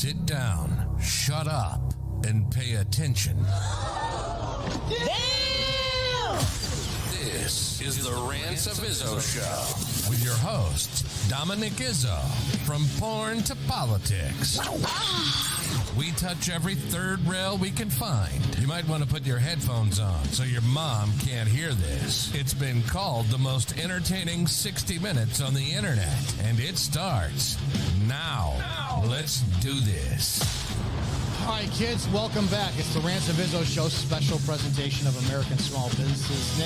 Sit down, shut up, and pay attention. Damn! This is the Rants of Izzo Show with your host, Dominick Izzo. From porn to politics. We touch every third rail we can find. You might want to put your headphones on so your mom can't hear this. It's been called the most entertaining 60 minutes on the internet, and it starts now. Let's do this. All right, kids, welcome back. It's the Rants of Izzo Show, special presentation of American small businesses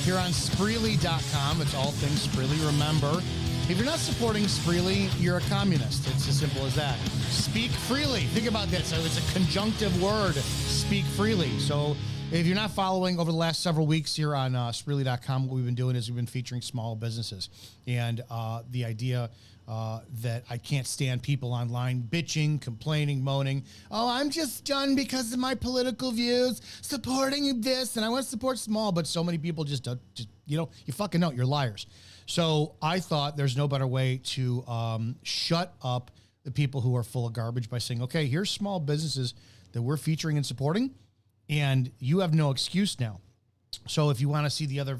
here on Spreely.com. It's all things Spreely. Remember, if you're not supporting Spreely, you're a communist. It's as simple as that. Speak freely. Think about this. It's a conjunctive word, speak freely. So if you're not following over the last several weeks here on Spreely.com, what we've been doing is we've been featuring small businesses. And the idea that I can't stand people online bitching, complaining, moaning. Oh, I'm just done because of my political views, supporting this, and I want to support small, but so many people just you fucking know, you're liars. So I thought there's no better way to shut up the people who are full of garbage by saying, okay, here's small businesses that we're featuring and supporting, and you have no excuse now. So if you want to see the other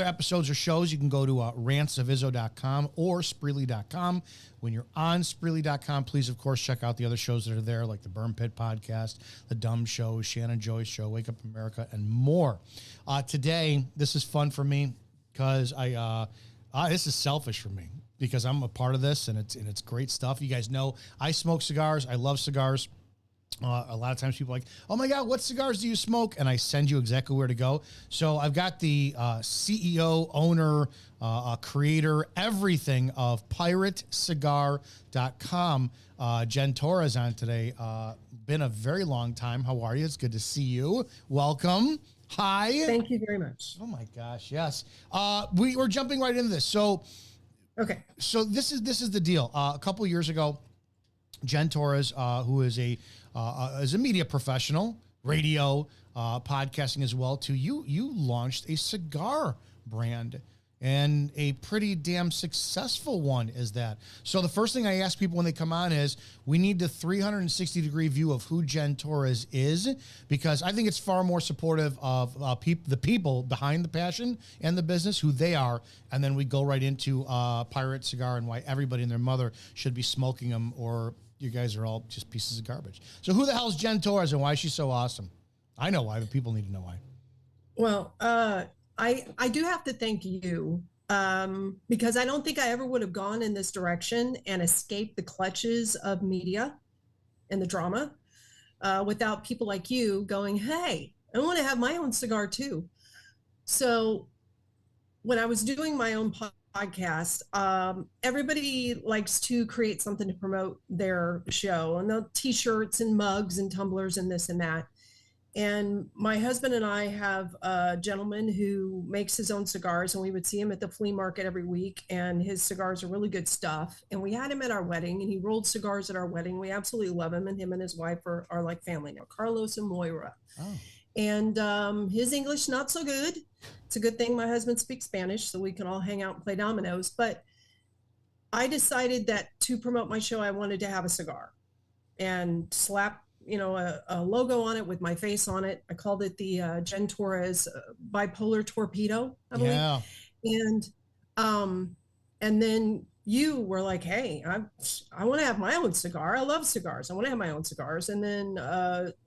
episodes or shows, you can go to rantsofizzo.com or Spreely.com. When you're on Spreely.com, please, of course, check out the other shows that are there, like the Burn Pit Podcast, The Dumb Show, Shannon Joyce Show, Wake Up America, and more. Today, this is fun for me because this is selfish for me because I'm a part of this, and it's great stuff. You guys know I smoke cigars. I love cigars. A lot of times people are like, oh my God, what cigars do you smoke? And I send you exactly where to go. So I've got the CEO, owner, creator, everything of piratecigar.com. Jen Torres on today. Been a very long time. How are you? It's good to see you. Welcome. Hi. Thank you very much. Oh my gosh. Yes. We're jumping right into this. So, okay. So this is the deal. A couple years ago, Jen Torres, who is a media professional, radio, podcasting as well, too. You launched a cigar brand, and a pretty damn successful one is that. So the first thing I ask people when they come on is, we need the 360-degree view of who Jen Torres is, because I think it's far more supportive of the people behind the passion and the business, who they are, and then we go right into Pirate Cigar and why everybody and their mother should be smoking them, or you guys are all just pieces of garbage. So who the hell is Jen Torres and why is she so awesome? I know why, but people need to know why. Well, I do have to thank you because I don't think I ever would have gone in this direction and escaped the clutches of media and the drama without people like you going, hey, I want to have my own cigar too. So when I was doing my own podcast, everybody likes to create something to promote their show, and they'll t-shirts and mugs and tumblers and this and that. And my husband and I have a gentleman who makes his own cigars, and we would see him at the flea market every week, and his cigars are really good stuff. And we had him at our wedding, and he rolled cigars at our wedding. We absolutely love him, and him and his wife are like family now, Carlos and Moira. Oh. And his English, not so good. It's a good thing my husband speaks Spanish, so we can all hang out and play dominoes. But I decided that to promote my show, I wanted to have a cigar and slap, a logo on it with my face on it. I called it the Jen Torres Bipolar Torpedo, I believe. Yeah. And then you were like, hey, I want to have my own cigar. I love cigars. I want to have my own cigars. And then,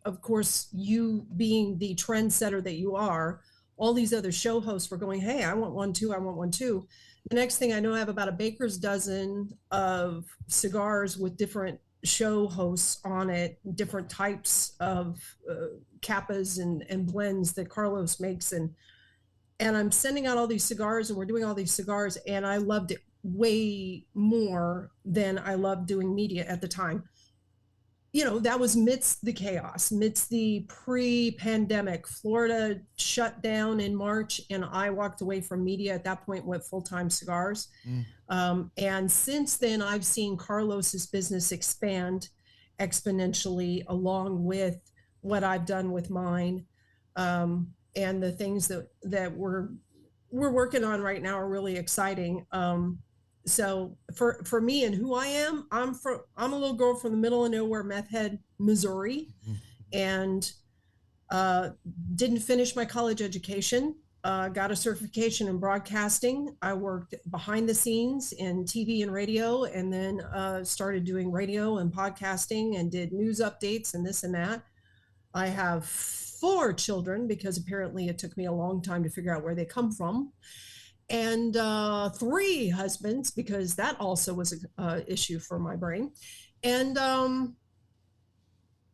of course, you being the trendsetter that you are, all these other show hosts were going, hey, I want one too. I want one too. The next thing I know, I have about a baker's dozen of cigars with different show hosts on it, different types of kappas and blends that Carlos makes. And I'm sending out all these cigars, and we're doing all these cigars, and I loved it way more than I loved doing media at the time. That was midst the chaos, midst the pre-pandemic. Florida shut down in March, and I walked away from media at that point, went full-time cigars. And since then, I've seen Carlos's business expand exponentially along with what I've done with mine. And the things that we're working on right now are really exciting. So for me and who I am, I'm a little girl from the middle of nowhere, meth head, Missouri, and didn't finish my college education. Got a certification in broadcasting. I worked behind the scenes in TV and radio, and then started doing radio and podcasting and did news updates and this and that. I have 4 children because apparently it took me a long time to figure out where they come from. And 3 husbands because that also was a issue for my brain. And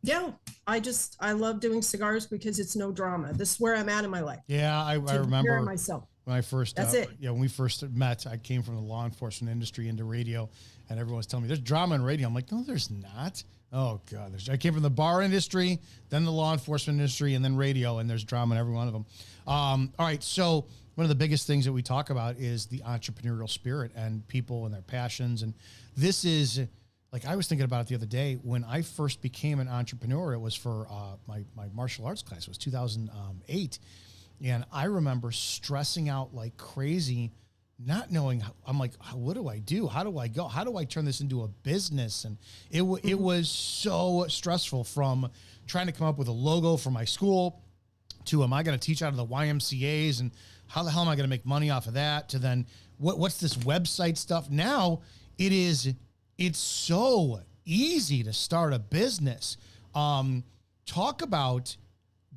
yeah, I love doing cigars because it's no drama. This is where I'm at in my life. Yeah, I remember myself. When I first, That's it. Yeah, when we first met, I came from the law enforcement industry into radio, and everyone was telling me there's drama in radio. I'm like, no, there's not. Oh God, I came from the bar industry, then the law enforcement industry, and then radio, and there's drama in every one of them. All right, so one of the biggest things that we talk about is the entrepreneurial spirit and people and their passions, and this is. Like I was thinking about it the other day when I first became an entrepreneur. It was for my martial arts class. It was 2008, and I remember stressing out like crazy, not knowing. I'm like, what do I do? How do I go? How do I turn this into a business? And it was so stressful, from trying to come up with a logo for my school to am I going to teach out of the YMCA's and how the hell am I going to make money off of that? To then what's this website stuff? Now it's so easy to start a business. Talk about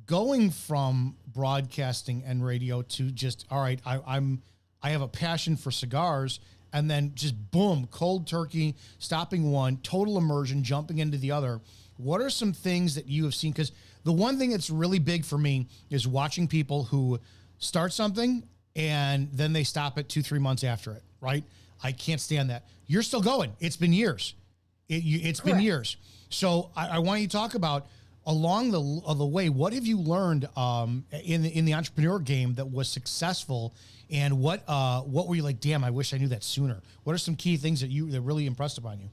going from broadcasting and radio to just, all right, I have a passion for cigars, and then just boom, cold turkey, stopping one, total immersion, jumping into the other. What are some things that you have seen? Because the one thing that's really big for me is watching people who start something and then they stop it 2-3 months after it, right? I can't stand that. You're still going. It's been years. It's been years. So I want you to talk about along the way, what have you learned in the entrepreneur game that was successful, and what were you like, damn, I wish I knew that sooner? What are some key things that really impressed upon you?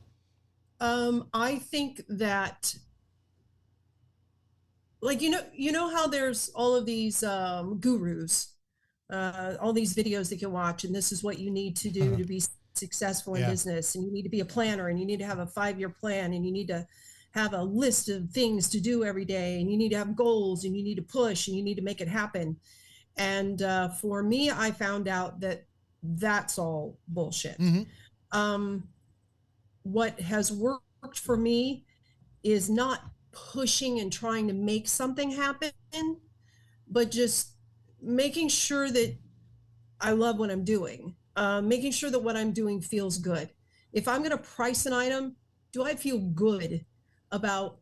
I think that, like, you know how there's all of these gurus, all these videos that you watch, and this is what you need to do to be successful in business, and you need to be a planner, and you need to have a 5-year plan, and you need to have a list of things to do every day, and you need to have goals, and you need to push, and you need to make it happen. And for me, I found out that that's all bullshit. What has worked for me is not pushing and trying to make something happen, but just making sure that I love what I'm doing, making sure that what I'm doing feels good. If I'm going to price an item, do I feel good about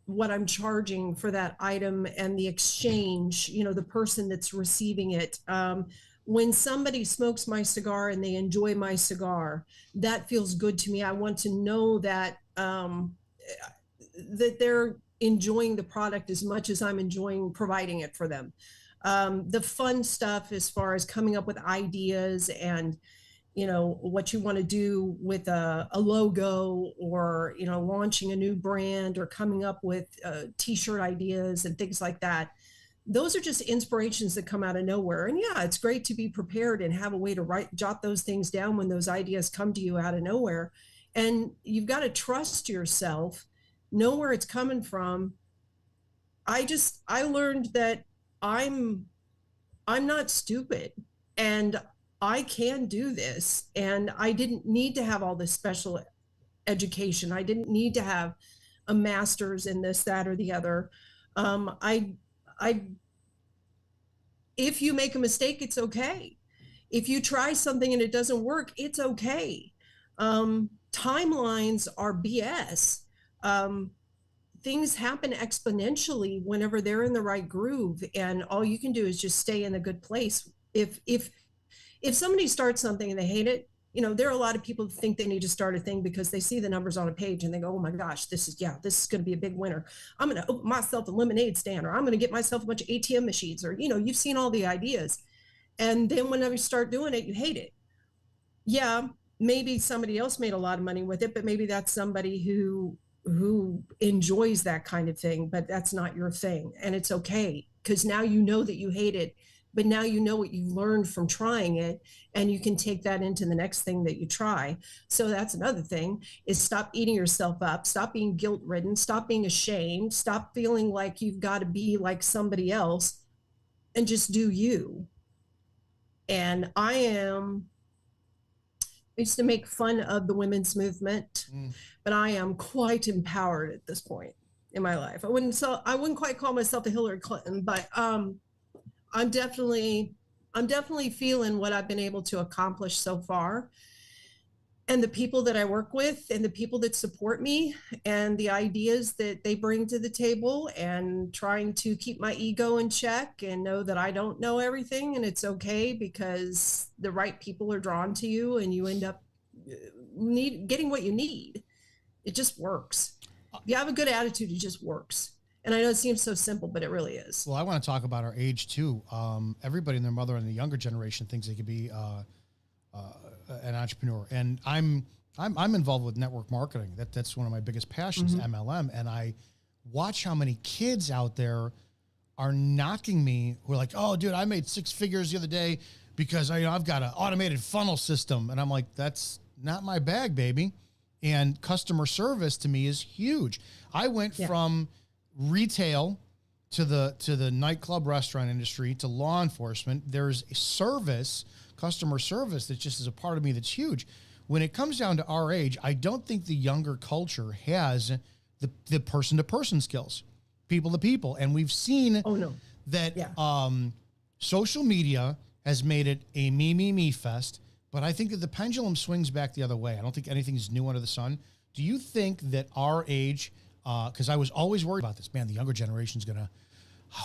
what I'm charging for that item and the exchange, the person that's receiving it? When somebody smokes my cigar and they enjoy my cigar, that feels good to me. I want to know that that they're enjoying the product as much as I'm enjoying providing it for them. The fun stuff as far as coming up with ideas and, what you want to do with a logo, or, launching a new brand, or coming up with t-shirt ideas and things like that. Those are just inspirations that come out of nowhere. And yeah, it's great to be prepared and have a way to jot those things down when those ideas come to you out of nowhere. And you've got to trust yourself, know where it's coming from. I learned that I'm not stupid, and I can do this. And I didn't need to have all this special education. I didn't need to have a master's in this, that, or the other. If you make a mistake, it's okay. If you try something and it doesn't work, it's okay. Timelines are BS. Things happen exponentially whenever they're in the right groove, and all you can do is just stay in a good place. If somebody starts something and they hate it, there are a lot of people who think they need to start a thing because they see the numbers on a page and they go, oh my gosh, this is going to be a big winner. I'm going to open myself a lemonade stand, or I'm going to get myself a bunch of ATM machines, or, you've seen all the ideas. And then whenever you start doing it, you hate it. Yeah, maybe somebody else made a lot of money with it, but maybe that's somebody who enjoys that kind of thing, but that's not your thing. And it's okay, because now you know that you hate it, but now you know what you've learned from trying it, and you can take that into the next thing that you try. So that's another thing, is stop eating yourself up, stop being guilt-ridden, stop being ashamed, stop feeling like you've got to be like somebody else, and just do you. And I used to make fun of the women's movement, but I am quite empowered at this point in my life. I wouldn't quite call myself a Hillary Clinton, but I'm definitely feeling what I've been able to accomplish so far, and the people that I work with and the people that support me and the ideas that they bring to the table, and trying to keep my ego in check and know that I don't know everything, and it's okay, because the right people are drawn to you and you end up getting what you need. It just works. If you have a good attitude, it just works. And I know it seems so simple, but it really is. Well, I want to talk about our age too. Everybody and their mother and the younger generation thinks they could be an entrepreneur, and I'm involved with network marketing. That's one of my biggest passions, MLM. And I watch how many kids out there are knocking me. Who are like, "Oh, dude, I made 6 figures the other day because I've got an automated funnel system," and I'm like, "That's not my bag, baby." And customer service to me is huge. I went from retail to the nightclub restaurant industry to law enforcement. There's a service, customer service, that just is a part of me that's huge. When it comes down to our age, I don't think the younger culture has the person-to-person skills, people to people. And we've seen that social media has made it a me fest. But I think that the pendulum swings back the other way. I don't think anything's new under the sun. Do you think that our age, because I was always worried about this, man, the younger generation's going to,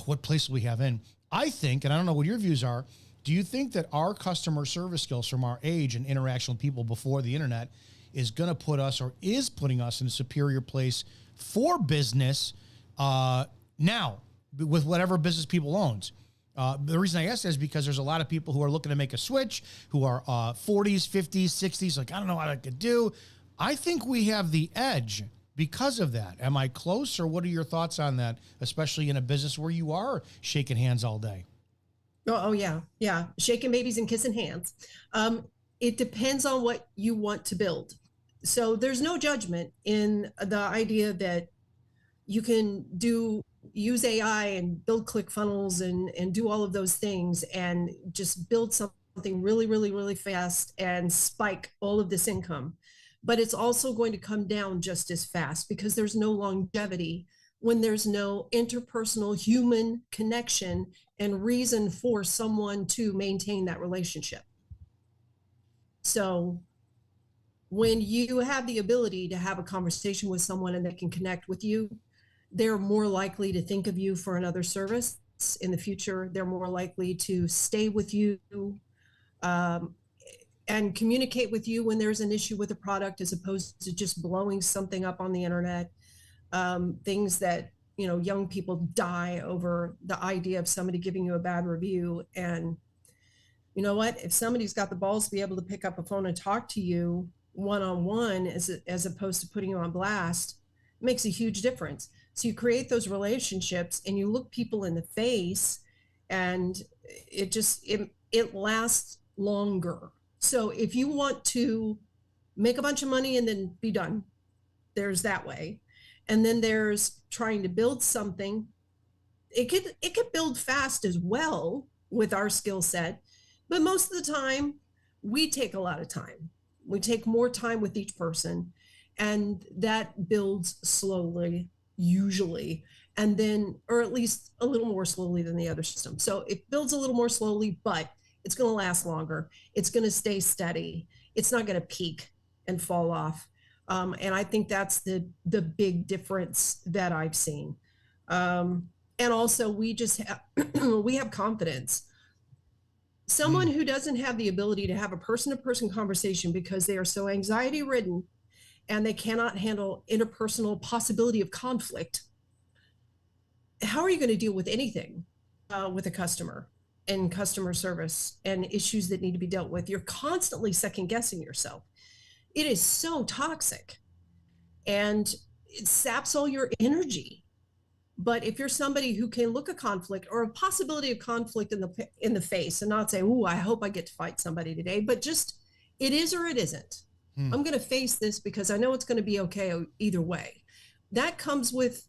what place will we have in? I think, and I don't know what your views are, do you think that our customer service skills from our age and interaction with people before the internet is going to put us, or is putting us, in a superior place for business now, with whatever business people owns? The reason I ask that is because there's a lot of people who are looking to make a switch, who are 40s, 50s, 60s, like, I don't know what I could do. I think we have the edge because of that. Am I close, or what are your thoughts on that, especially in a business where you are shaking hands all day? Oh yeah. Yeah. Shaking babies and kissing hands. It depends on what you want to build. So there's no judgment in the idea that you can use AI and build ClickFunnels and do all of those things and just build something really, really, really fast and spike all of this income. But it's also going to come down just as fast, because there's no longevity when there's no interpersonal human connection and reason for someone to maintain that relationship. So when you have the ability to have a conversation with someone and they can connect with you, they're more likely to think of you for another service in the future. They're more likely to stay with you and communicate with you when there's an issue with a product, as opposed to just blowing something up on the internet. Things that, young people die over the idea of somebody giving you a bad review. And you know what? If somebody's got the balls to be able to pick up a phone and talk to you one-on-one, as opposed to putting you on blast, it makes a huge difference. So you create those relationships and you look people in the face, and it lasts longer. So if you want to make a bunch of money and then be done, there's that way. And then there's trying to build something. It could build fast as well with our skill set, but most of the time we take a lot of time. We take more time with each person, and that builds slowly, usually, and then, or at least a little more slowly than the other system. So it builds a little more slowly, but it's going to last longer. It's going to stay steady. It's not going to peak and fall off. And I think that's the big difference that I've seen. And also we just have, we have confidence. Someone who doesn't have the ability to have a person-to-person conversation because they are so anxiety ridden and they cannot handle interpersonal possibility of conflict, how are you going to deal with anything with a customer and customer service and issues that need to be dealt with? You're constantly second guessing yourself. It is so toxic, and it saps all your energy. But if you're somebody who can look a conflict or a possibility of conflict in the face and not say, "Ooh, I hope I get to fight somebody today," but just it is or it isn't. I'm going to face this because I know it's going to be okay either way. That comes with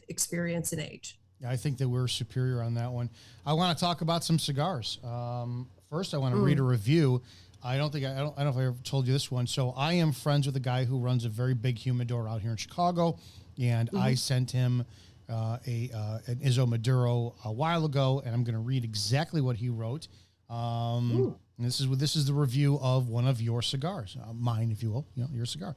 experience and age. I think that we're superior on that one. I want to talk about some cigars. First, I want to read a review. I don't know if I ever told you this one. So I am friends with a guy who runs a very big humidor out here in Chicago, and I sent him an Izzo Maduro a while ago, and I'm going to read exactly what he wrote. This is the review of one of your cigars, mine, if you will, your cigar.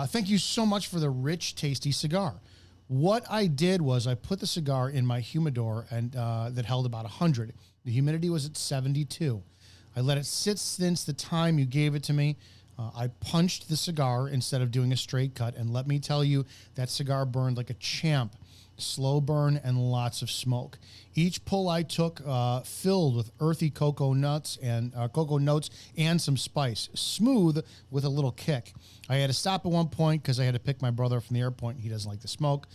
Thank you so much for the rich, tasty cigar. What I did was I put the cigar in my humidor and that held about 100. The humidity was at 72. I let it sit since the time you gave it to me. I punched the cigar instead of doing a straight cut, and let me tell you, that cigar burned like a champ. Slow burn and lots of smoke. Each pull I took filled with earthy cocoa notes and some spice, smooth with a little kick. I had to stop at one point because I had to pick my brother up from the airport. He doesn't like the smoke.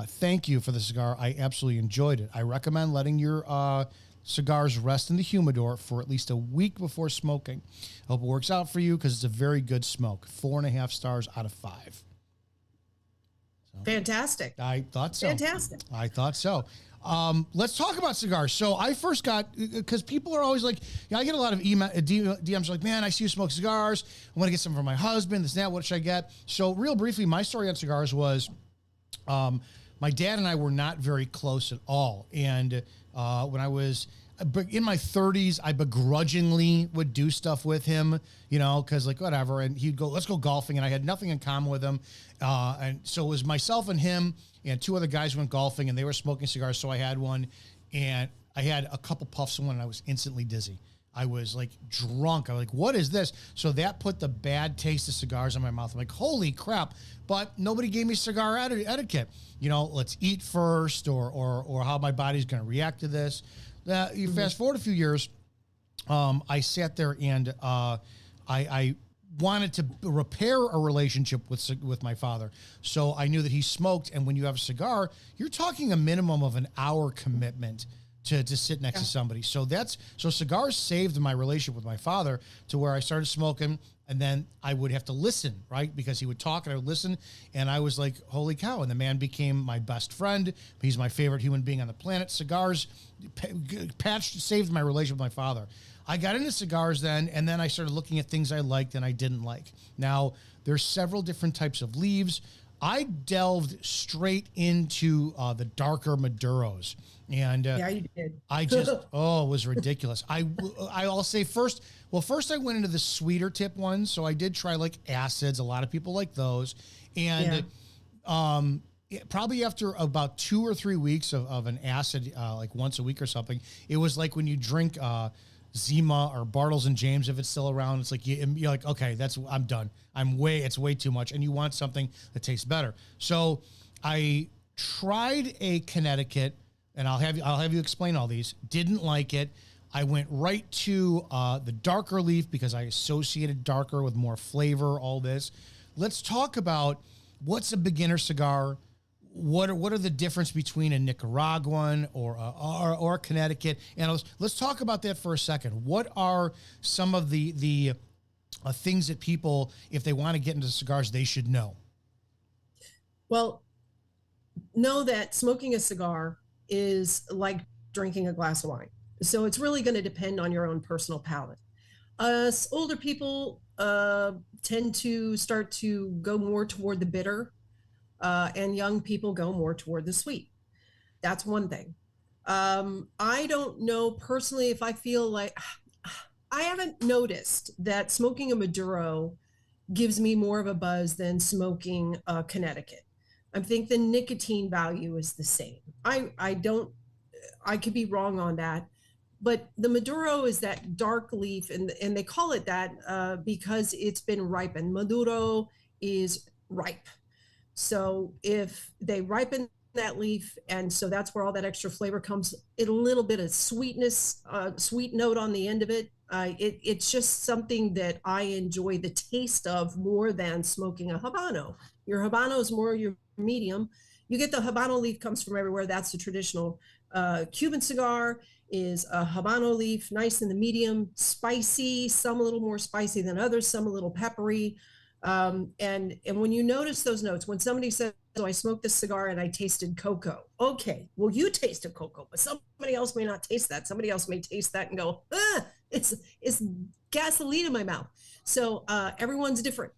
Thank you for the cigar. I absolutely enjoyed it. I recommend letting your cigars rest in the humidor for at least a week before smoking. I hope it works out for you because it's a very good smoke. 4.5 stars out of 5. Fantastic. I thought so. Fantastic. I thought so. Let's talk about cigars. So I first got, because people are always like, I get a lot of DMs like, man, I see you smoke cigars. I want to get some for my husband. This and that. What should I get? So real briefly, my story on cigars was my dad and I were not very close at all. And when I was in my 30s, I begrudgingly would do stuff with him, because like whatever. And he'd go, let's go golfing. And I had nothing in common with him. And so it was myself and him and 2 other guys went golfing and they were smoking cigars. So I had one and I had a couple puffs of one and I was instantly dizzy. I was like drunk. I was like, what is this? So that put the bad taste of cigars in my mouth. I'm like, holy crap. But nobody gave me cigar etiquette. Let's eat first or how my body's going to react to this. You fast forward a few years, I sat there and I wanted to repair a relationship with my father. So I knew that he smoked, and when you have a cigar, you're talking a minimum of an hour commitment to sit next to somebody. So cigars saved my relationship with my father to where I started smoking, and then I would have to listen, right? Because he would talk and I would listen, and I was like, holy cow. And the man became my best friend. He's my favorite human being on the planet. Cigars saved my relationship with my father. I got into cigars then, and then I started looking at things I liked and I didn't like. Now, there's several different types of leaves. I delved straight into the darker Maduros. And yeah, you did. I just, it was ridiculous. I'll say first I went into the sweeter tip ones. So I did try like acids. A lot of people like those. And probably after about 2 or 3 weeks of an acid, like once a week or something, it was like when you drink Zima or Bartles and James, if it's still around, it's like you're like, okay, I'm done. It's way too much, and you want something that tastes better. So I tried a Connecticut, and I'll have you explain all these. Didn't like it. I went right to the darker leaf because I associated darker with more flavor. All this. Let's talk about what's a beginner cigar. What are the difference between a Nicaraguan or a Connecticut? And let's talk about that for a second. What are some of the things that people, if they want to get into cigars, they should know? Well, know that smoking a cigar is like drinking a glass of wine. So it's really going to depend on your own personal palate. Us older people tend to start to go more toward the bitter. And young people go more toward the sweet. That's one thing. I don't know personally if I feel like I haven't noticed that smoking a Maduro gives me more of a buzz than smoking a Connecticut. I think the nicotine value is the same. I could be wrong on that, but the Maduro is that dark leaf, and they call it that because it's been ripened. Maduro is ripe. So if they ripen that leaf, and so that's where all that extra flavor comes, a little bit of sweetness, sweet note on the end of it. It's just something that I enjoy the taste of more than smoking a Habano. Your Habano is more your medium. You get the Habano leaf comes from everywhere. That's the traditional Cuban cigar is a Habano leaf, nice in the medium, spicy, some a little more spicy than others, some a little peppery. And when you notice those notes, when somebody says, "Oh, I smoked this cigar and I tasted cocoa." Okay, well, you tasted cocoa, but somebody else may not taste that. Somebody else may taste that and go, it's gasoline in my mouth. So everyone's different.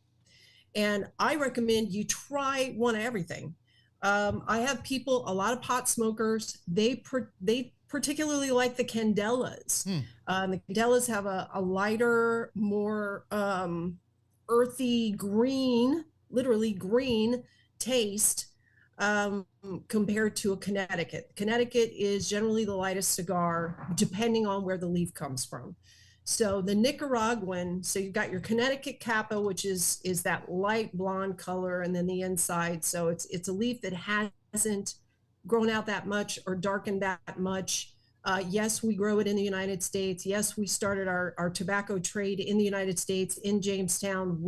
And I recommend you try one of everything. I have people, a lot of pot smokers, they particularly like the candelas. The candelas have a lighter, more earthy green, literally green taste compared to a Connecticut. Connecticut is generally the lightest cigar, depending on where the leaf comes from. So the Nicaraguan, so you've got your Connecticut Kappa, which is that light blonde color, and then the inside. So it's a leaf that hasn't grown out that much or darkened that much. Yes, we grow it in the United States. Yes, we started our tobacco trade in the United States, in Jamestown.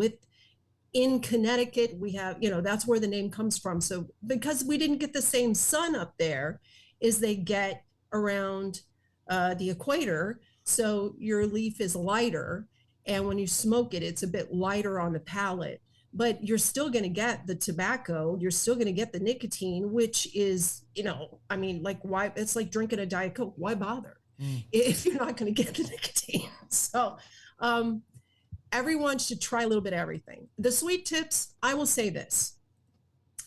In Connecticut, we have, that's where the name comes from. So because we didn't get the same sun up there as they get around the equator, so your leaf is lighter, and when you smoke it, it's a bit lighter on the palate, but you're still going to get the tobacco. You're still going to get the nicotine, which is, why? It's like drinking a Diet Coke. Why bother if you're not going to get the nicotine? So everyone should try a little bit of everything. The sweet tips, I will say this.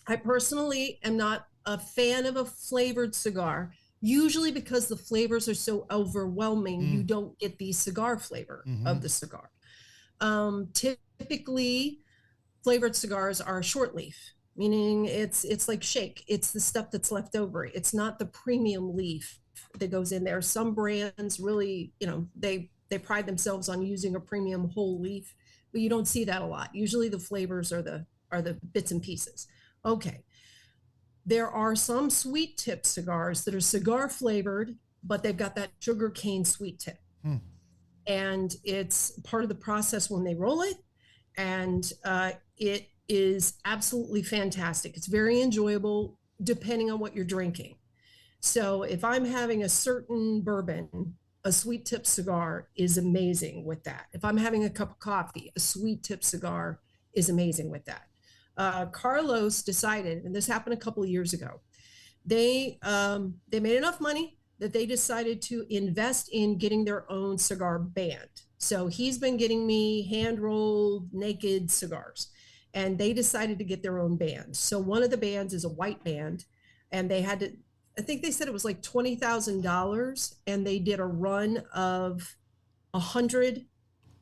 I personally am not a fan of a flavored cigar. Usually because the flavors are so overwhelming, you don't get the cigar flavor of the cigar. Typically, flavored cigars are short leaf, meaning it's like shake. It's the stuff that's left over. It's not the premium leaf that goes in there. Some brands really, they pride themselves on using a premium whole leaf, but you don't see that a lot. Usually the flavors are the bits and pieces. Okay. There are some sweet tip cigars that are cigar flavored, but they've got that sugar cane sweet tip. And it's part of the process when they roll it. And it is absolutely fantastic. It's very enjoyable depending on what you're drinking. So if I'm having a certain bourbon, a sweet tip cigar is amazing with that. If I'm having a cup of coffee, a sweet tip cigar is amazing with that. Carlos decided, and this happened a couple of years ago, they made enough money that they decided to invest in getting their own cigar band. So he's been getting me hand-rolled naked cigars, and they decided to get their own band. So one of the bands is a white band, and they had to, I think they said it was like $20,000, and they did a run of 100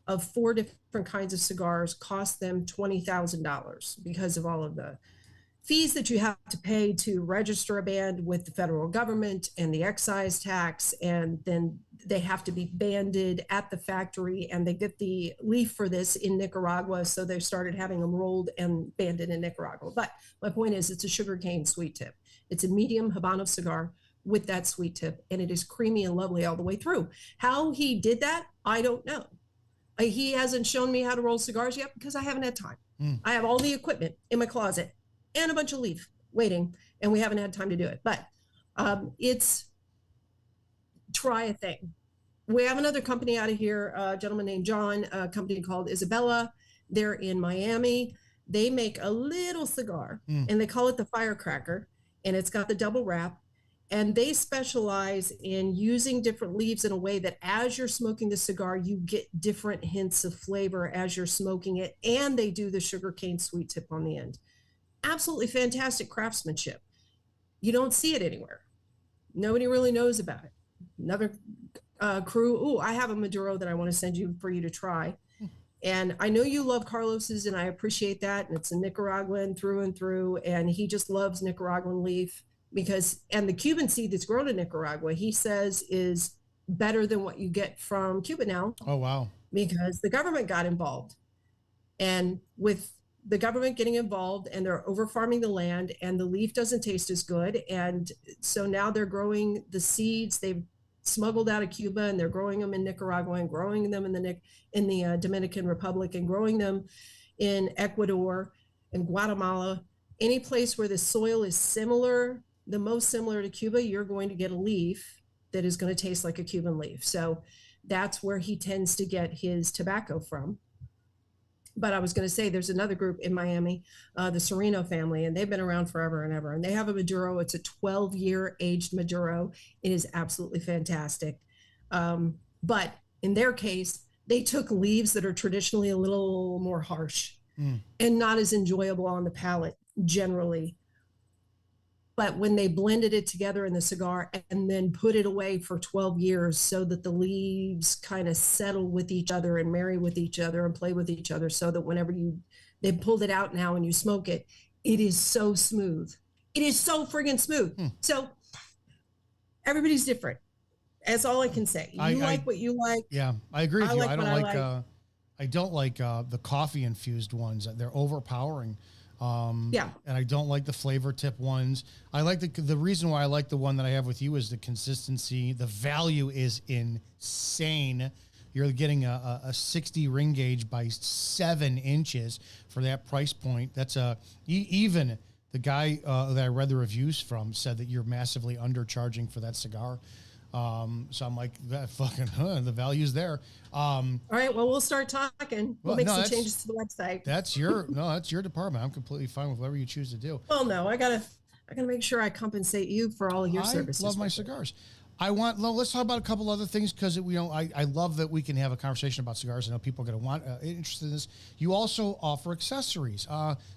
of 4 different kinds of cigars, cost them $20,000 because of all of the fees that you have to pay to register a band with the federal government and the excise tax. And then they have to be banded at the factory, and they get the leaf for this in Nicaragua. So they started having them rolled and banded in Nicaragua. But my point is, it's a sugarcane sweet tip. It's a medium Habano cigar with that sweet tip, and it is creamy and lovely all the way through. How he did that, I don't know. He hasn't shown me how to roll cigars yet because I haven't had time. I have all the equipment in my closet and a bunch of leaf waiting, and we haven't had time to do it. But it's try a thing. We have another company out of here, a gentleman named John, a company called Isabella. They're in Miami. They make a little cigar, and they call it the Firecracker, and it's got the double wrap. And they specialize in using different leaves in a way that as you're smoking the cigar, you get different hints of flavor as you're smoking it. And they do the sugarcane sweet tip on the end. Absolutely fantastic craftsmanship. You don't see it anywhere. Nobody really knows about it. Another crew. Oh, I have a Maduro that I want to send you for you to try. And I know you love Carlos's, and I appreciate that. And it's a Nicaraguan through and through. And he just loves Nicaraguan leaf. And the Cuban seed that's grown in Nicaragua, he says, is better than what you get from Cuba now. Oh, wow. Because the government got involved. And with the government getting involved, and they're over farming the land, and the leaf doesn't taste as good. And so now they're growing the seeds they've smuggled out of Cuba, and they're growing them in Nicaragua, and growing them in the Dominican Republic, and growing them in Ecuador and Guatemala. Any place where the soil is similar, the most similar to Cuba, you're going to get a leaf that is going to taste like a Cuban leaf. So that's where he tends to get his tobacco from. But I was going to say there's another group in Miami, the Sereno family, and they've been around forever and ever. And they have a Maduro. It's a 12-year aged Maduro. It is absolutely fantastic. But in their case, they took leaves that are traditionally a little more harsh and not as enjoyable on the palate generally. But when they blended it together in the cigar and then put it away for 12 years so that the leaves kind of settle with each other and marry with each other and play with each other, so that whenever they pulled it out now and you smoke it, it is so smooth. It is so friggin' smooth. So everybody's different. That's all I can say. You like what you like. Yeah, I agree with you. I don't like the coffee infused ones. They're overpowering. And I don't like the flavor tip ones. I like the reason why I like the one that I have with you is the consistency. The value is insane. You're getting a 60 ring gauge by 7 inches for that price point. That's even the guy that I read the reviews from said that you're massively undercharging for that cigar. So I'm like, that fucking, the value's there. All right, well, we'll start talking. We'll make some changes to the website. That's your department. I'm completely fine with whatever you choose to do. Well, no, I gotta make sure I compensate you for all of your services. I love my cigars. Let's talk about a couple other things because I love that we can have a conversation about cigars. I know people are going to want interested in this. You also offer accessories,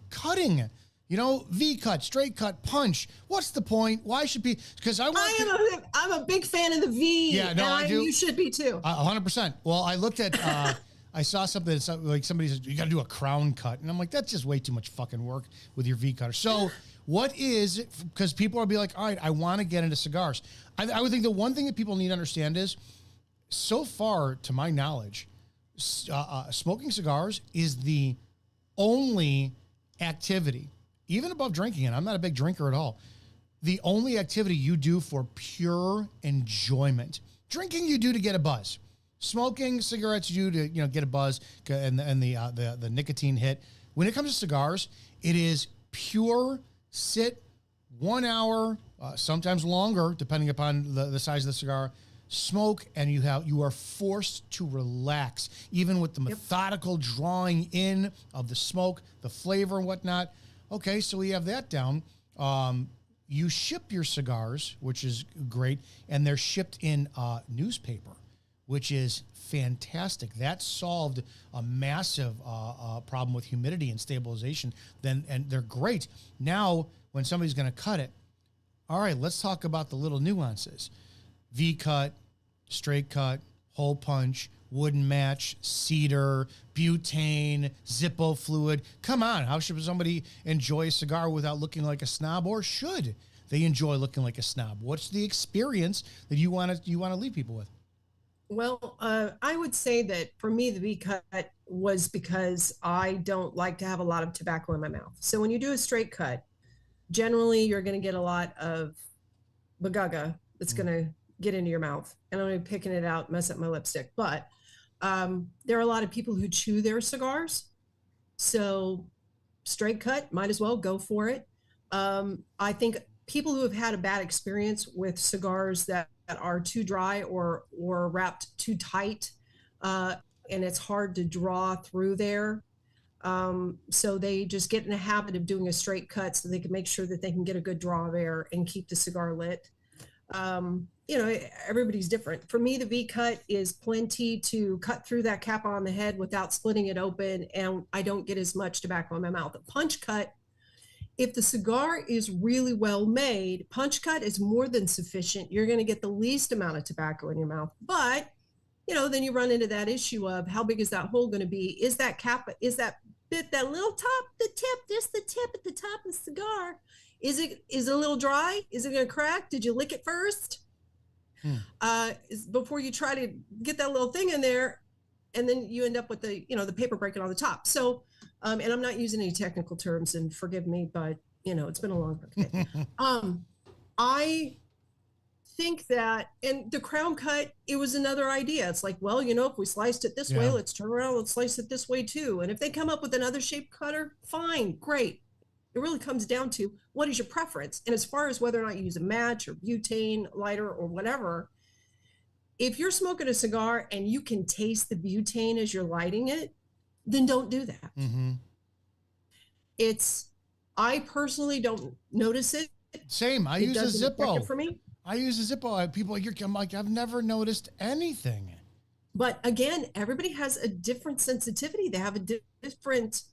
cutting. V-cut, straight cut, punch. What's the point? Why should be? Because I'm a big fan of the V. Yeah, no, I do. You should be too. 100%. Well, I looked at, I saw something that's like somebody says, you got to do a crown cut. And I'm like, that's just way too much fucking work with your V-cutter. So because people will be like, all right, I want to get into cigars. I would think the one thing that people need to understand is, so far, to my knowledge, smoking cigars is the only activity, even above drinking, and I'm not a big drinker at all, the only activity you do for pure enjoyment. Drinking you do to get a buzz. Smoking cigarettes you do to get a buzz and the nicotine hit. When it comes to cigars, it is pure sit 1 hour, sometimes longer, depending upon the size of the cigar. Smoke, and you are forced to relax, even with the methodical drawing in of the smoke, the flavor and whatnot. Okay, so we have that down. You ship your cigars, which is great, and they're shipped in newspaper, which is fantastic. That solved a massive problem with humidity and stabilization. And they're great. Now, when somebody's going to cut it, all right, let's talk about the little nuances. V-cut, straight cut, hole punch, wooden match, cedar, butane, Zippo fluid. Come on, how should somebody enjoy a cigar without looking like a snob, or should they enjoy looking like a snob? What's the experience that you want to leave people with? Well, I would say that for me, the V-cut was because I don't like to have a lot of tobacco in my mouth. So when you do a straight cut, generally you're going to get a lot of bagaga that's going to get into your mouth, and I'm going to be picking it out, mess up my lipstick. But there are a lot of people who chew their cigars. So straight cut, might as well go for it. I think people who have had a bad experience with cigars that are too dry or wrapped too tight, and it's hard to draw through there. So they just get in the habit of doing a straight cut so they can make sure that they can get a good draw of air and keep the cigar lit. Everybody's different. For me, the V-cut is plenty to cut through that cap on the head without splitting it open, and I don't get as much tobacco in my mouth. A punch cut, if the cigar is really well made, punch cut is more than sufficient. You're going to get the least amount of tobacco in your mouth. But, then you run into that issue of how big is that hole going to be? Is that cap, is that bit, that little top, the tip, just the tip at the top of the cigar, is it a little dry? Is it going to crack? Did you lick it first? Before you try to get that little thing in there, and then you end up with the paper breaking on the top. So, and I'm not using any technical terms, and forgive me, but it's been a long time. I think that, and the crown cut, it was another idea. It's like, well, if we sliced it this way, let's turn around, let's slice it this way too. And if they come up with another shape cutter, fine, great. It really comes down to what is your preference. And as far as whether or not you use a match or butane lighter or whatever, if you're smoking a cigar and you can taste the butane as you're lighting it, then don't do that. Mm-hmm. I personally don't notice it. Same. I use a Zippo. For me. I use a Zippo. People, I'm like, I've never noticed anything. But again, everybody has a different sensitivity. They have a different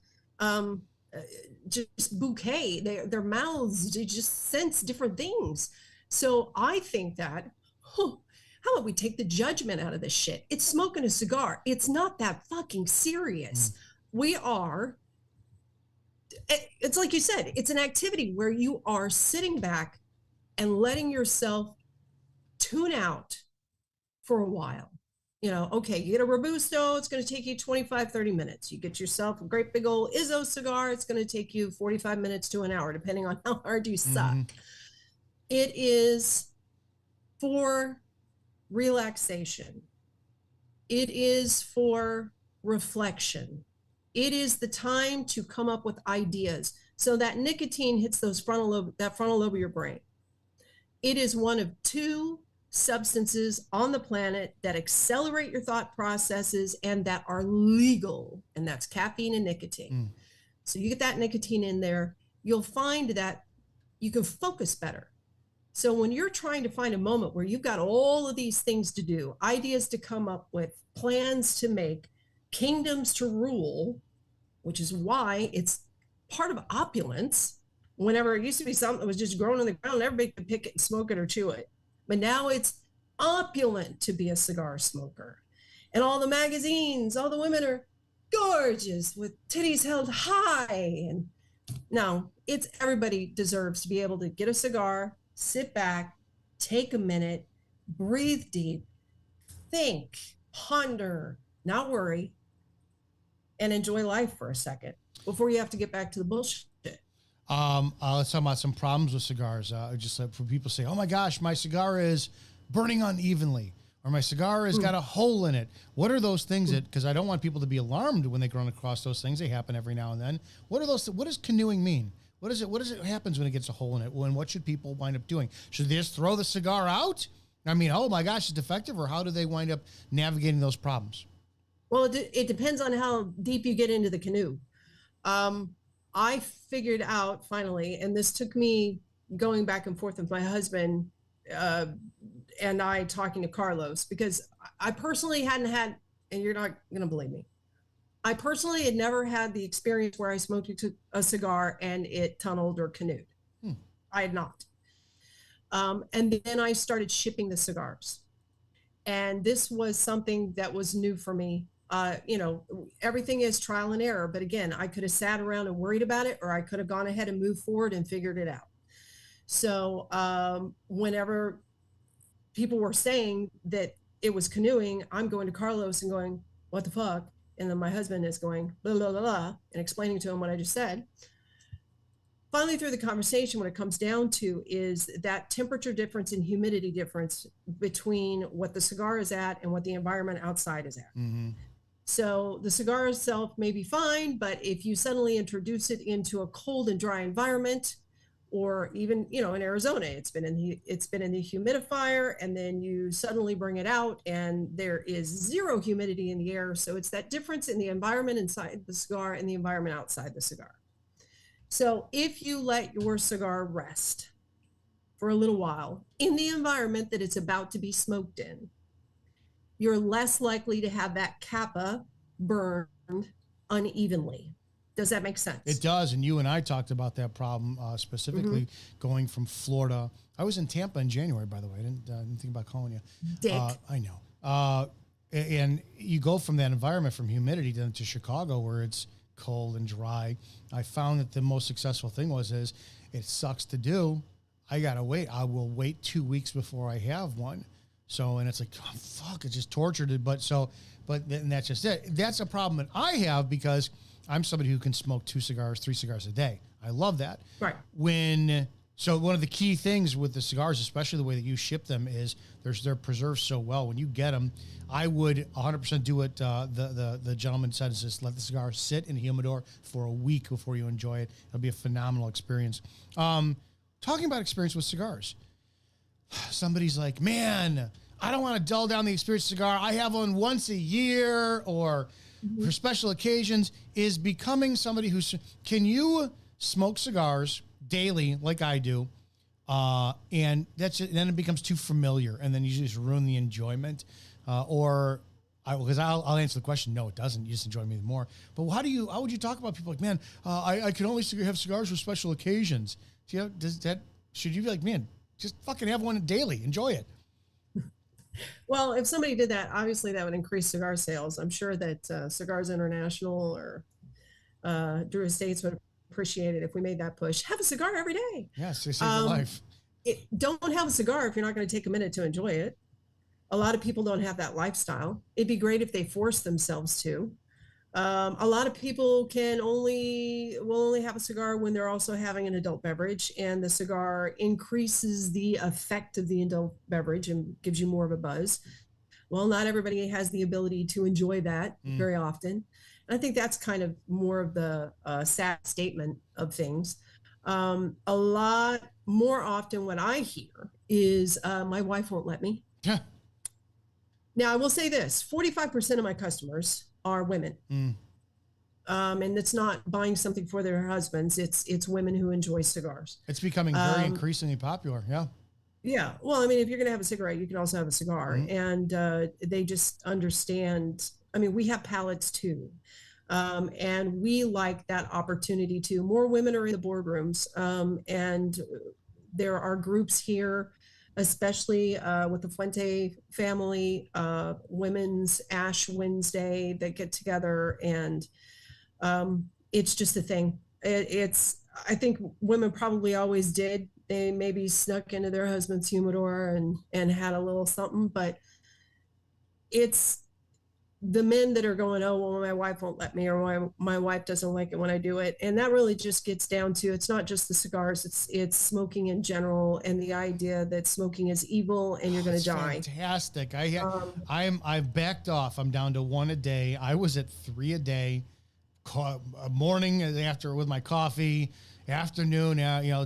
just bouquet. Their mouths, they just sense different things. So I think that, how about we take the judgment out of this shit? It's smoking a cigar. It's not that fucking serious. It's like you said, it's an activity where you are sitting back and letting yourself tune out for a while. Okay, you get a Robusto, it's going to take you 25, 30 minutes. You get yourself a great big old Izzo cigar, it's going to take you 45 minutes to an hour, depending on how hard you suck. It is for relaxation. It is for reflection. It is the time to come up with ideas. So that nicotine hits that frontal lobe of your brain. It is one of two substances on the planet that accelerate your thought processes and that are legal, and that's caffeine and nicotine. So you get that nicotine in there, you'll find that you can focus better. So when you're trying to find a moment where you've got all of these things to do, ideas to come up with, plans to make, kingdoms to rule, which is why it's part of opulence. Whenever it used to be something that was just growing on the ground, everybody could pick it and smoke it or chew it. But now it's opulent to be a cigar smoker. And all the magazines, all the women are gorgeous with titties held high. And no, everybody deserves to be able to get a cigar, sit back, take a minute, breathe deep, think, ponder, not worry, and enjoy life for a second before you have to get back to the bullshit. Let's talk about some problems with cigars. Just for people say, oh my gosh, my cigar is burning unevenly, or my cigar has got a hole in it. What are those things that, because I don't want people to be alarmed when they run across those things. They happen every now and then. What does canoeing mean? What is it happens when it gets a hole in it? What should people wind up doing? Should they just throw the cigar out? I mean, oh my gosh, it's defective, or how do they wind up navigating those problems? Well, it depends on how deep you get into the canoe. I figured out finally, and this took me going back and forth with my husband and I talking to Carlos, because I personally hadn't had, and you're not going to believe me, I personally had never had the experience where I smoked a cigar and it tunneled or canoed. I had not. And then I started shipping the cigars. And this was something that was new for me. Everything is trial and error. But again, I could have sat around and worried about it, or I could have gone ahead and moved forward and figured it out. So whenever people were saying that it was canoeing, I'm going to Carlos and going, what the fuck? And then my husband is going, blah, blah, blah, blah, and explaining to him what I just said. Finally, through the conversation, what it comes down to is that temperature difference and humidity difference between what the cigar is at and what the environment outside is at. So the cigar itself may be fine, but if you suddenly introduce it into a cold and dry environment, or even, in Arizona, it's been in the humidifier, and then you suddenly bring it out and there is zero humidity in the air. So it's that difference in the environment inside the cigar and the environment outside the cigar. So if you let your cigar rest for a little while in the environment that it's about to be smoked in, you're less likely to have that kappa burned unevenly. Does that make sense? It does. And you and I talked about that problem specifically going from Florida. I was in Tampa in January, by the way. I didn't think about calling you. Dick. I know. And you go from that environment, from humidity to Chicago, where it's cold and dry. I found that the most successful thing is it sucks to do. I got to wait. I will wait 2 weeks before I have one. So, and it's like, oh, fuck, it's just tortured. But then that's just it. That's a problem that I have, because I'm somebody who can smoke 2 cigars, 3 cigars a day. I love that. Right. When So one of the key things with the cigars, especially the way that you ship them, is they're preserved so well. When you get them, I would 100% do what the gentleman said, is just let the cigar sit in the humidor for a week before you enjoy it. It'll be a phenomenal experience. Talking about experience with cigars, somebody's like, man, I don't want to dull down the experience cigar. I have one once a year or for special occasions. Is becoming somebody who's, can you smoke cigars daily like I do, and that's it, then it becomes too familiar, and then you just ruin the enjoyment. Because I'll answer the question, no, it doesn't. You just enjoy me more. But how would you talk about people like, man, I can only have cigars for special occasions? Do you know, should you be like, man, just fucking have one daily, enjoy it? Well, if somebody did that, obviously that would increase cigar sales. I'm sure that Cigars International or Drew Estates would appreciate it if we made that push. Have a cigar every day. Yes, they save your life. Don't have a cigar if you're not going to take a minute to enjoy it. A lot of people don't have that lifestyle. It'd be great if they force themselves to. A lot of people will only have a cigar when they're also having an adult beverage, and the cigar increases the effect of the adult beverage and gives you more of a buzz. Well, not everybody has the ability to enjoy that very often. And I think that's kind of more of the sad statement of things. A lot more often what I hear is my wife won't let me. Yeah. Now, I will say this, 45% of my customers are women. And it's not buying something for their husbands. It's women who enjoy cigars. It's becoming very increasingly popular. Yeah. Yeah. Well, I mean, if you're going to have a cigarette, you can also have a cigar. And they just understand. I mean, we have palates too. And we like that opportunity too. More women are in the boardrooms. And there are groups here, especially with the Fuente family, Women's Ash Wednesday, that get together, and it's just a thing. I think women probably always did. They maybe snuck into their husband's humidor and had a little something, but it's the men that are going, oh, well, my wife won't let me, or my wife doesn't like it when I do it. And that really just gets down to, it's not just the cigars, it's smoking in general, and the idea that smoking is evil and you're going to die. Fantastic. I've backed off. I'm down to one a day. I was at 3 a day, morning after with my coffee, afternoon,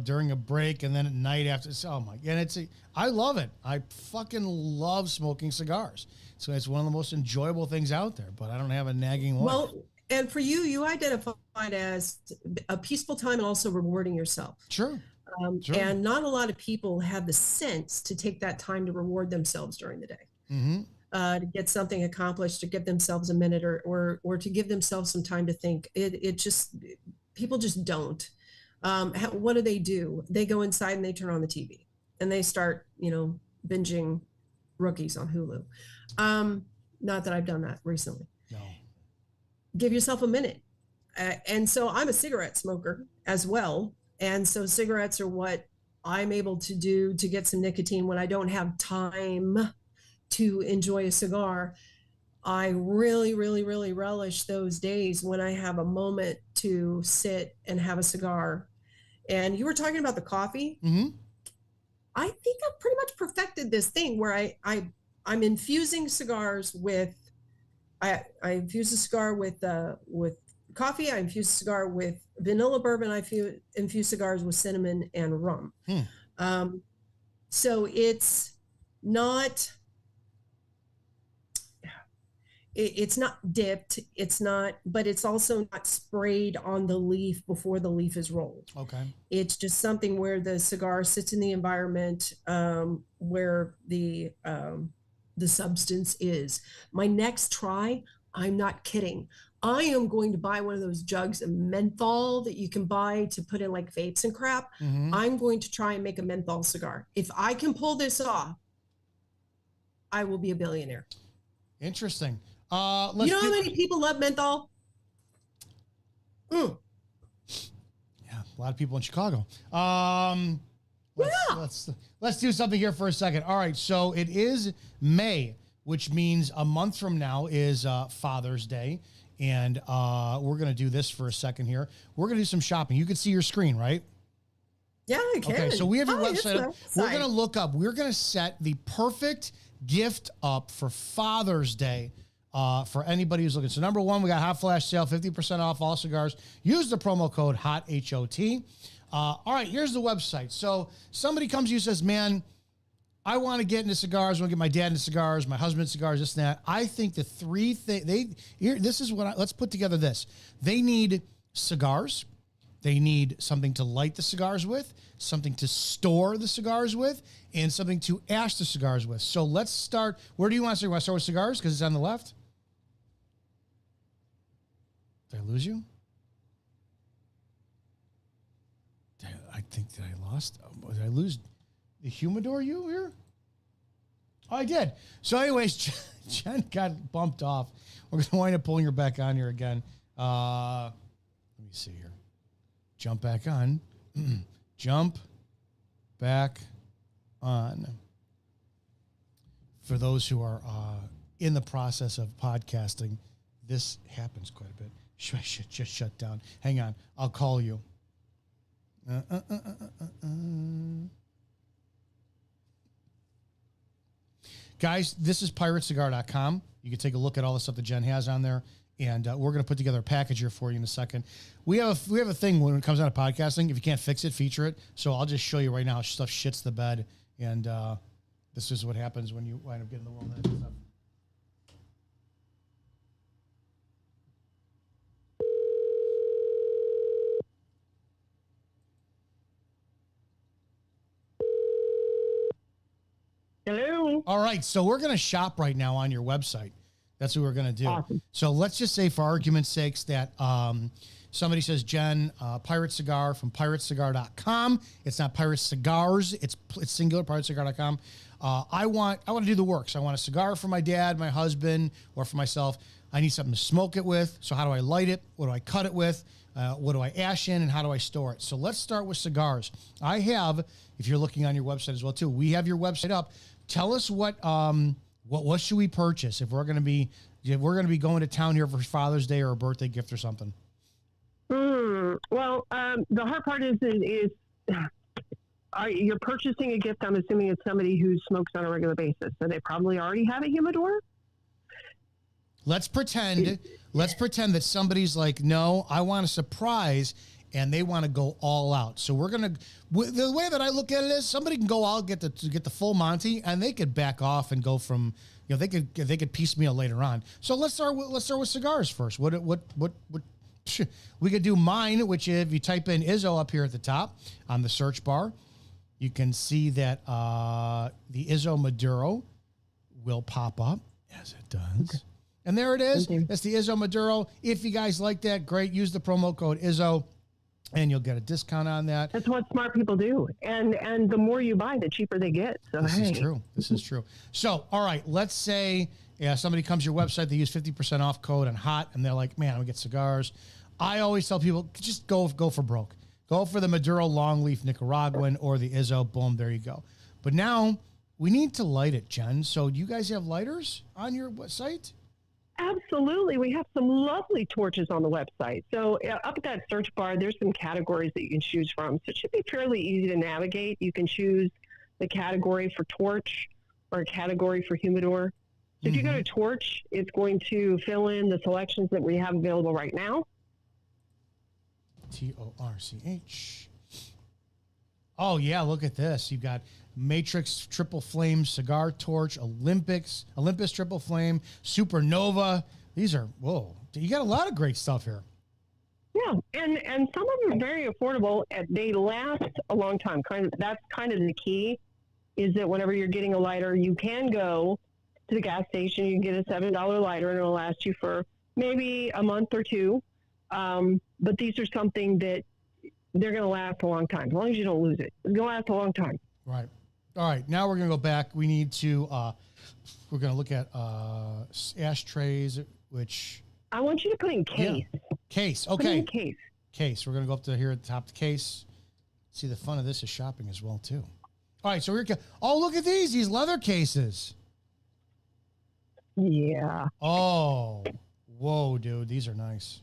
during a break, and then at night after. Oh my, and I love it. I fucking love smoking cigars. So it's one of the most enjoyable things out there, but I don't have a nagging one. Well, and for you identify it as a peaceful time and also rewarding yourself. Sure. Sure. And not a lot of people have the sense to take that time to reward themselves during the day, to get something accomplished, to give themselves a minute or to give themselves some time to think. People just don't. What do? They go inside and they turn on the TV and they start, binging Rookies on Hulu. Not that I've done that recently. No. Give yourself a minute. And so I'm a cigarette smoker as well. And so cigarettes are what I'm able to do to get some nicotine when I don't have time to enjoy a cigar. I really, really, really relish those days when I have a moment to sit and have a cigar. And you were talking about the coffee. I think I've pretty much perfected this thing where I'm infusing cigars with, I infuse a cigar with coffee. I infuse a cigar with vanilla bourbon. I infuse cigars with cinnamon and rum. So it's not dipped. But it's also not sprayed on the leaf before the leaf is rolled. Okay. It's just something where the cigar sits in the environment where the substance is. My next try, I'm not kidding, I am going to buy one of those jugs of menthol that you can buy to put in like vapes and crap. I'm going to try and make a menthol cigar. If I can pull this off, I will be a billionaire. Interesting. You know how many people love menthol? Yeah, a lot of people in Chicago. Let's do something here for a second. All right, so it is May, which means a month from now is Father's Day, and we're going to do this for a second here. We're going to do some shopping. You can see your screen, right? Yeah, I can. Okay, so we have your website up. It's We're going to look up. We're going to set the perfect gift up for Father's Day for anybody who's looking. So number one, we got hot flash sale, 50% off all cigars. Use the promo code HOT, H-O-T. All right, here's the website. So somebody comes to you and says, man, I want to get into cigars. I want to get my dad into cigars, my husband into cigars, this and that. I think the three things, this is what let's put together this. They need cigars. They need something to light the cigars with, something to store the cigars with, and something to ash the cigars with. So let's start. Where do you want to start? You want to start with cigars because it's on the left? Did I lose you? I think that I lost. Did I lose the humidor you here? Oh, I did. So anyways, Jen got bumped off. We're going to wind up pulling her back on here again. Let me see here. Jump back on. Jump back on. For those who are in the process of podcasting, this happens quite a bit. I should just shut down. Hang on. I'll call you. Guys, this is piratecigar.com. You can take a look at all the stuff that Jen has on there. And we're going to put together a package here for you in a second. We have a thing when it comes down to podcasting. If you can't fix it, feature it. So I'll just show you right now how stuff shits the bed. And this is what happens when you wind up getting the world into stuff. Hello. All right. So we're going to shop right now on your website. That's what we're going to do. Awesome. So let's just say, for argument's sakes, that somebody says, Jen, Pirate Cigar from piratecigar.com. It's not Pirate Cigars. It's singular, piratecigar.com. I want to do the works. I want a cigar for my dad, my husband, or for myself. I need something to smoke it with. So how do I light it? What do I cut it with? What do I ash in, and how do I store it? So let's start with cigars. I have, if you're looking on your website as well too, we have your website up. Tell us what should we purchase if we're going to be going to town here for Father's Day or a birthday gift or something. Well, the hard part is you're purchasing a gift. I'm assuming it's somebody who smokes on a regular basis, so they probably already have a humidor. Let's pretend that somebody's like, no, I want a surprise, and they want to go all out. So we're gonna. The way that I look at it is, somebody can go out get the full Monty, and they could back off and go from, they could piecemeal later on. So let's start with cigars first. What we could do mine, which if you type in Izzo up here at the top on the search bar, you can see that the Izzo Maduro will pop up as it does. Okay. And there it is. That's the Izzo Maduro. If you guys like that, great. Use the promo code Izzo, and you'll get a discount on that. That's what smart people do. And the more you buy, the cheaper they get. So This is true. So, all right, let's say somebody comes to your website, they use 50% off code on HOT, and they're like, man, I'm going to get cigars. I always tell people, just go for broke. Go for the Maduro Longleaf Nicaraguan or the Izzo. Boom, there you go. But now we need to light it, Jen. So do you guys have lighters on your website? Absolutely. We have some lovely torches on the website. So up at that search bar, there's some categories that you can choose from. So it should be fairly easy to navigate. You can choose the category for torch or a category for humidor. So if you go to torch, it's going to fill in the selections that we have available right now. Torch. Oh, yeah, look at this. You've got Matrix Triple Flame Cigar Torch, Olympus Triple Flame, Supernova. These are, whoa, you got a lot of great stuff here. Yeah, and some of them are very affordable. They last a long time. That's kind of the key, is that whenever you're getting a lighter, you can go to the gas station, you can get a $7 lighter, and it'll last you for maybe a month or two. But these are something that they're going to last a long time. As long as you don't lose it, it's going to last a long time. Right. All right. Now we're going to go back. We need to, we're going to look at ashtrays, which. I want you to put in case. Yeah. Case. Okay. Put in case. Case. We're going to go up to here at the top of the case. See, the fun of this is shopping as well, too. All right. So we're going to, oh, look at these leather cases. Yeah. Oh, whoa, dude. These are nice.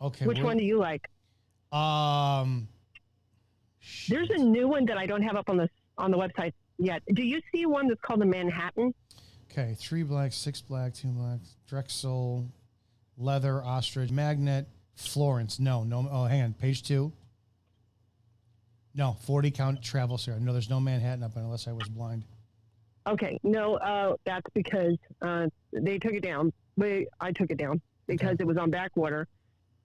Okay. Which one do you like? There's a new one that I don't have up on the website yet. Do you see one that's called the Manhattan? Okay, 3 black, 6 black, 2 black, Drexel, leather, ostrich, magnet, Florence. No. Oh, hang on. Page 2. No, 40 count travel cigar. No, there's no Manhattan up unless I was blind. Okay. No, that's because they took it down. I took it down because it was on backwater.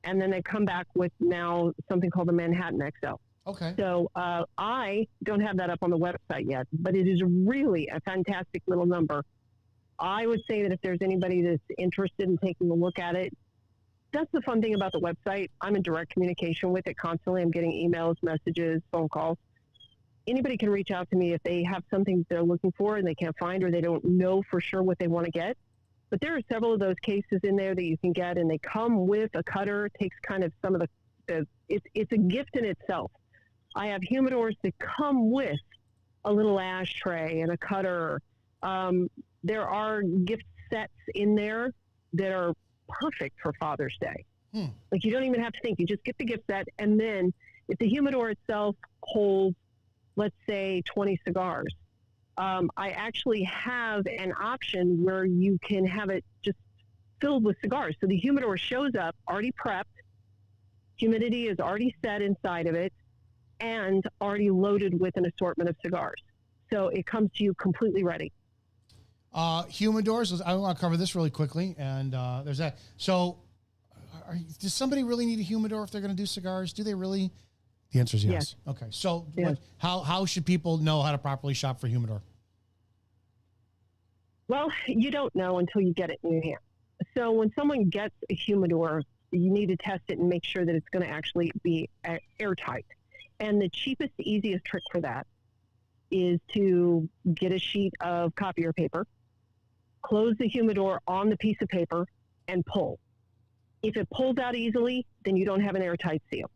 And then they come back with now something called the Manhattan XL. Okay. So I don't have that up on the website yet, but it is really a fantastic little number. I would say that if there's anybody that's interested in taking a look at it, that's the fun thing about the website. I'm in direct communication with it constantly. I'm getting emails, messages, phone calls. Anybody can reach out to me if they have something they're looking for and they can't find or they don't know for sure what they want to get. But there are several of those cases in there that you can get, and they come with a cutter. It takes kind of some of it's a gift in itself. I have humidors that come with a little ashtray and a cutter. There are gift sets in there that are perfect for Father's Day. Like, you don't even have to think. You just get the gift set, and then if the humidor itself holds, let's say, 20 cigars, I actually have an option where you can have it just filled with cigars. So the humidor shows up already prepped, humidity is already set inside of it, and already loaded with an assortment of cigars. So it comes to you completely ready. Humidors, I want to cover this really quickly, and there's that. So does somebody really need a humidor if they're going to do cigars? Do they really? The answer is yes. Okay, so how should people know how to properly shop for humidor? Well, you don't know until you get it in your hand. So when someone gets a humidor, you need to test it and make sure that it's going to actually be airtight. And the cheapest, easiest trick for that is to get a sheet of copier paper, close the humidor on the piece of paper, and pull. If it pulls out easily, then you don't have an airtight seal.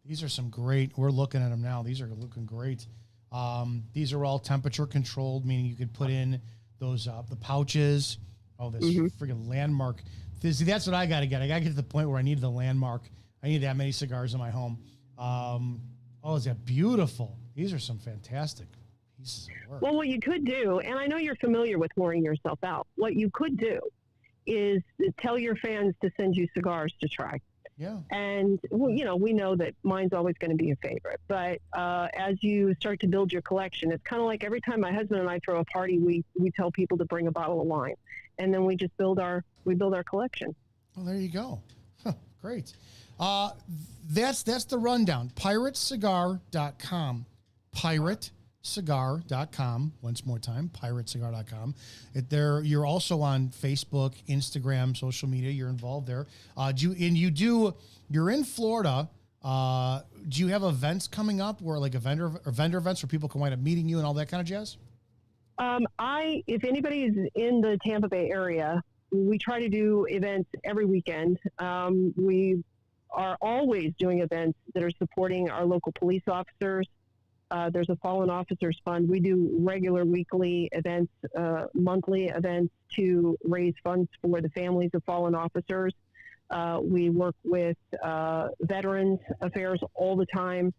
These are some great, we're looking at them now. These are looking great. These are all temperature controlled, meaning you could put in those, the pouches. Oh, this freaking landmark. See, that's what I got to get. I got to get to the point where I need the landmark. I need that many cigars in my home. Oh, is that beautiful? These are some fantastic pieces of work. Well, what you could do, and I know you're familiar with wearing yourself out, what you could do is tell your fans to send you cigars to try. Yeah. And, well, you know, we know that mine's always going to be a favorite. But as you start to build your collection, it's kind of like every time my husband and I throw a party, we tell people to bring a bottle of wine. And then we just build our collection. Well, there you go. Huh, great. That's the rundown. PirateCigar.com. PirateCigar.com. Once more time, PirateCigar.com. You're also on Facebook, Instagram, social media. You're involved there. You're in Florida. Do you have events coming up where like vendor events where people can wind up meeting you and all that kind of jazz? If anybody is in the Tampa Bay area, we try to do events every weekend. We are always doing events that are supporting our local police officers. There's a Fallen Officers Fund. We do regular weekly events, monthly events to raise funds for the families of fallen officers. We work with Veterans Affairs all the time,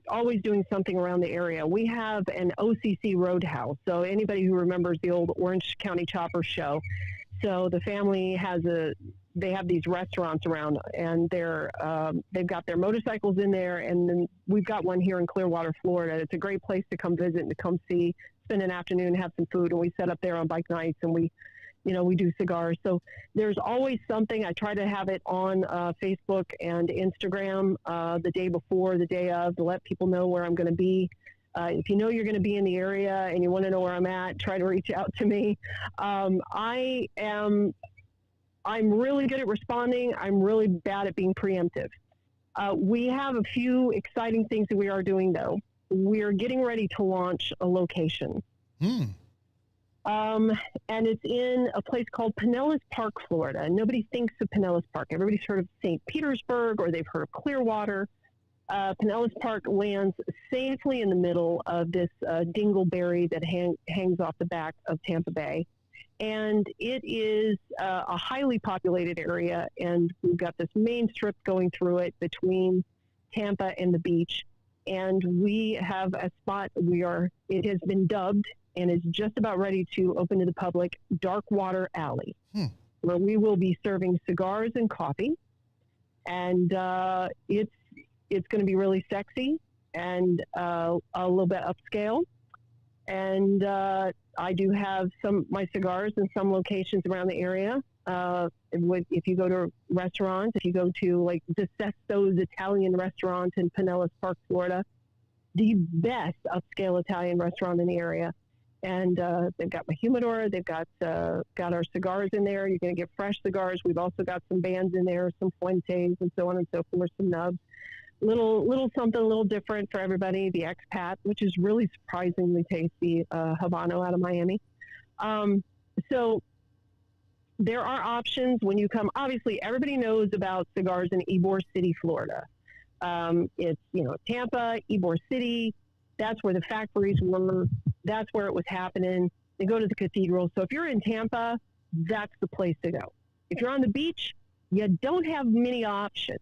always doing something around the area. We have an OCC Roadhouse, so anybody who remembers the old Orange County Chopper show. So the family they have these restaurants around, and they've got their motorcycles in there, and then we've got one here in Clearwater, Florida. It's a great place to come visit and to come see, spend an afternoon, have some food, and we set up there on bike nights, and we do cigars. So there's always something. I try to have it on Facebook and Instagram the day before, the day of, to let people know where I'm going to be. If you know you're going to be in the area and you want to know where I'm at, try to reach out to me. I'm really good at responding. I'm really bad at being preemptive. We have a few exciting things that we are doing, though. We're getting ready to launch a location. And it's in a place called Pinellas Park, Florida. Nobody thinks of Pinellas Park. Everybody's heard of St. Petersburg, or they've heard of Clearwater. Pinellas Park lands safely in the middle of this dingleberry that hangs off the back of Tampa Bay. And it is a highly populated area, and we've got this main strip going through it between Tampa and the beach. And we have a spot it has been dubbed and is just about ready to open to the public, Dark Water Alley, where we will be serving cigars and coffee. And it's going to be really sexy and a little bit upscale. And I do have my cigars in some locations around the area. If you go to restaurants, if you go to like the Sesto's Italian restaurant in Pinellas Park, Florida, the best upscale Italian restaurant in the area. And they've got my humidor. They've got our cigars in there. You're going to get fresh cigars. We've also got some bands in there, some Fuentes and so on and so forth, some nubs. Little something a little different for everybody. The expat, which is really surprisingly tasty, Habano out of Miami. So there are options when you come. Obviously, everybody knows about cigars in Ybor City, Florida. It's, Tampa, Ybor City. That's where the factories were. That's where it was happening. They go to the cathedral. So if you're in Tampa, that's the place to go. If you're on the beach, you don't have many options.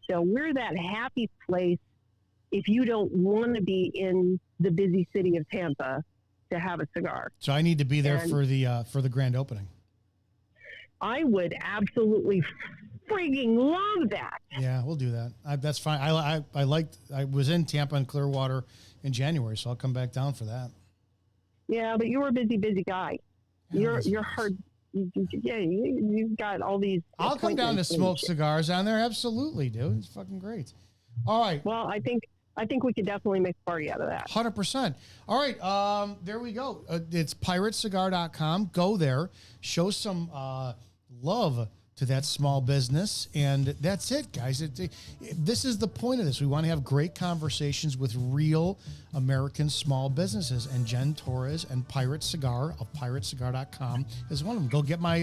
So we're that happy place if you don't want to be in the busy city of Tampa to have a cigar. So I need to be there for the grand opening. I would absolutely frigging love that. Yeah, we'll do that. That's fine. I was in Tampa and Clearwater in January, so I'll come back down for that. Yeah, but you're a busy guy. Yeah, you're hard. Yeah, you've got all these. I'll come down to smoke cigars down there. Absolutely, dude. It's fucking great. All right. Well, I think we could definitely make a party out of that. 100%. All right. There we go. It's piratecigar.com. Go there. Show some love to that small business. And that's it, guys. This is the point of this. We want to have great conversations with real American small businesses. And Jen Torres and Pirate Cigar of piratecigar.com is one of them. Go get my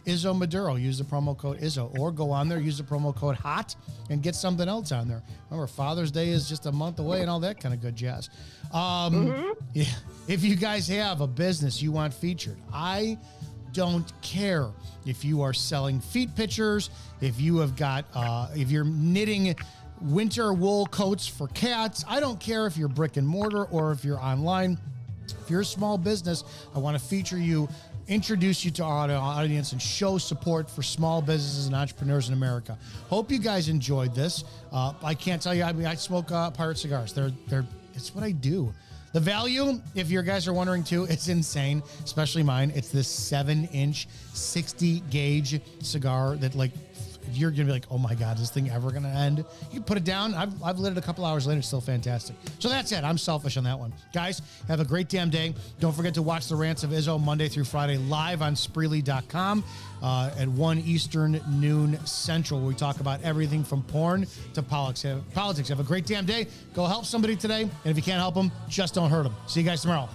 Izzo Maduro. Use the promo code Izzo. Or go on there, use the promo code HOT, and get something else on there. Remember, Father's Day is just a month away and all that kind of good jazz. Yeah, if you guys have a business you want featured, I don't care if you are selling feet pictures, if you have got, if you're knitting winter wool coats for cats. I don't care if you're brick and mortar or if you're online. If you're a small business, I want to feature you, introduce you to our audience, and show support for small businesses and entrepreneurs in America. Hope you guys enjoyed this. I can't tell you, I smoke Pirate cigars. It's what I do. The value, if you guys are wondering too, it's insane, especially mine. It's this 7-inch, 60-gauge cigar that, like, you're going to be like, oh my God, is this thing ever going to end? You put it down. I've lit it a couple hours later. It's still fantastic. So that's it. I'm selfish on that one. Guys, have a great damn day. Don't forget to watch the Rants of Izzo Monday through Friday live on Spreely.com at 1 Eastern, noon Central, where we talk about everything from porn to politics. Have a great damn day. Go help somebody today. And if you can't help them, just don't hurt them. See you guys tomorrow.